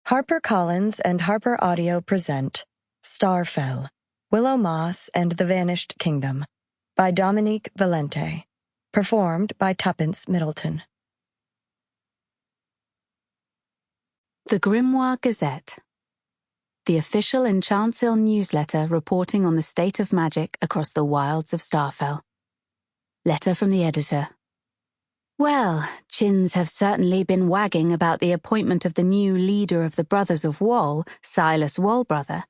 HarperCollins and Harper Audio present Starfell, Willow Moss and the Vanished Kingdom by Dominique Valente, performed by Tuppence, Middleton. The Grimoire Gazette, the official Enchantsill newsletter reporting on the state of magic across the wilds of Starfell. Letter from the editor. Well, chins have certainly been wagging about the appointment of the new leader of the Brothers of Wall, Silas Wallbrother.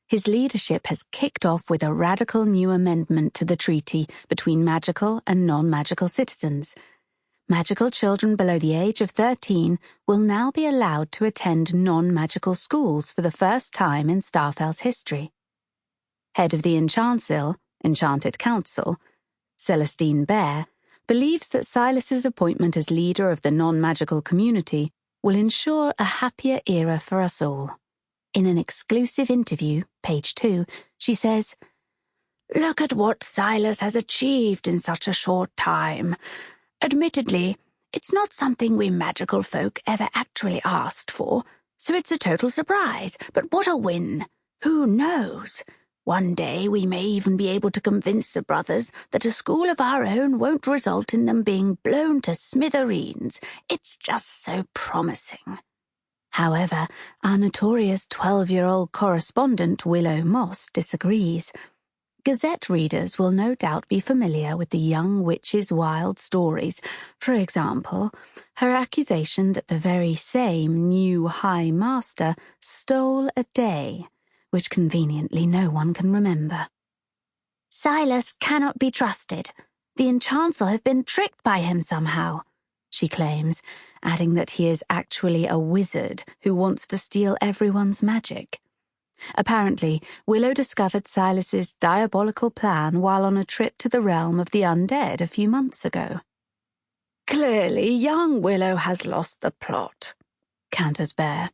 His leadership has kicked off with a radical new amendment to the treaty between magical and non-magical citizens. Magical children below the age of 13 will now be allowed to attend non-magical schools for the first time in Starfell's history. Head of the Enchantsill, Enchanted Council, Celestine Bear, believes that Silas's appointment as leader of the non-magical community will ensure a happier era for us all. In an exclusive interview, page 2, she says, "Look at what Silas has achieved in such a short time. Admittedly, it's not something we magical folk ever actually asked for, so it's a total surprise, but what a win! Who knows? One day we may even be able to convince the brothers that a school of our own won't result in them being blown to smithereens. It's just so promising." However, our notorious 12-year-old correspondent Willow Moss disagrees. Gazette readers will no doubt be familiar with the young witch's wild stories. For example, her accusation that the very same new High Master stole a day, which conveniently no one can remember. "Silas cannot be trusted. The Enchantsill have been tricked by him somehow," she claims, adding that he is actually a wizard who wants to steal everyone's magic. Apparently, Willow discovered Silas's diabolical plan while on a trip to the realm of the undead a few months ago. "Clearly, young Willow has lost the plot," counters Bear.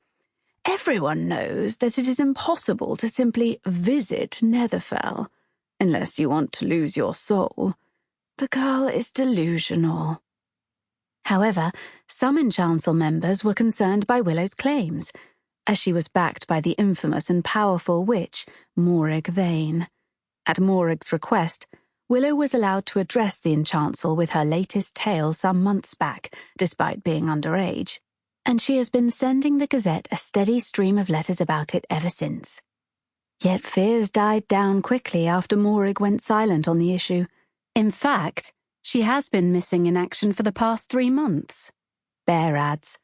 "Everyone knows that it is impossible to simply visit Netherfell, unless you want to lose your soul. The girl is delusional." However, some Enchantsill members were concerned by Willow's claims, as she was backed by the infamous and powerful witch, Morrig Vane. At Morrig's request, Willow was allowed to address the Enchantsill with her latest tale some months back, despite being underage, and she has been sending the Gazette a steady stream of letters about it ever since. Yet fears died down quickly after Morrig went silent on the issue. In fact, she has been missing in action for the past 3 months. Bear adds,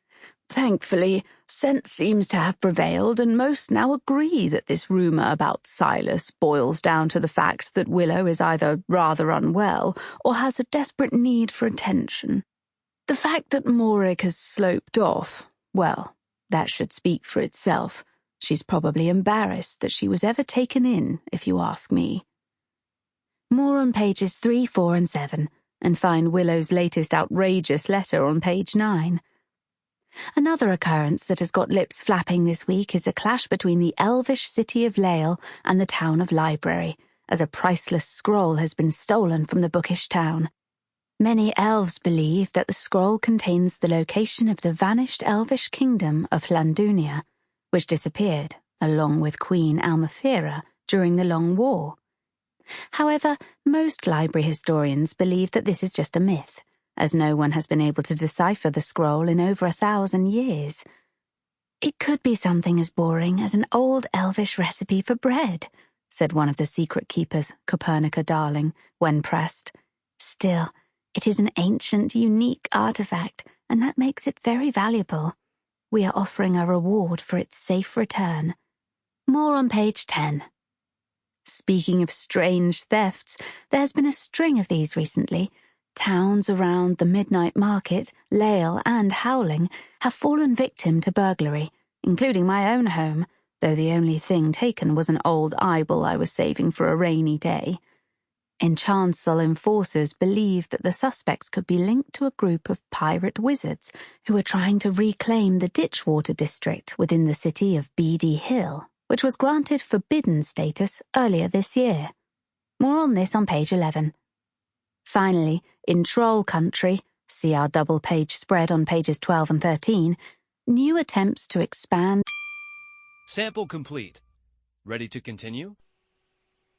"Thankfully, sense seems to have prevailed, and most now agree that this rumour about Silas boils down to the fact that Willow is either rather unwell or has a desperate need for attention. The fact that Morrig has sloped off, well, that should speak for itself. She's probably embarrassed that she was ever taken in, if you ask me." More on pages 3, 4, and 7, and find Willow's latest outrageous letter on page 9. Another occurrence that has got lips flapping this week is a clash between the elvish city of Lale and the town of Library, as a priceless scroll has been stolen from the bookish town. Many elves believe that the scroll contains the location of the vanished elvish kingdom of Llandunia, which disappeared, along with Queen Almaphera, during the Long War. However, most library historians believe that this is just a myth, as no one has been able to decipher the scroll in over 1,000 years. "It could be something as boring as an old elvish recipe for bread," said one of the secret keepers, Copernica Darling, when pressed. "Still, it is an ancient, unique artifact, and that makes it very valuable. We are offering a reward for its safe return." More on page 10. Speaking of strange thefts, there has been a string of these recently. Towns around the Midnight Market, Lale, and Howling have fallen victim to burglary, including my own home, though the only thing taken was an old eyeball I was saving for a rainy day. Enchantsill enforcers believe that the suspects could be linked to a group of pirate wizards who are trying to reclaim the Ditchwater district within the city of Beady Hill, which was granted forbidden status earlier this year. More on this on page 11. Finally, in Troll Country, see our double-page spread on pages 12 and 13, New attempts to expand. Sample complete. Ready to continue?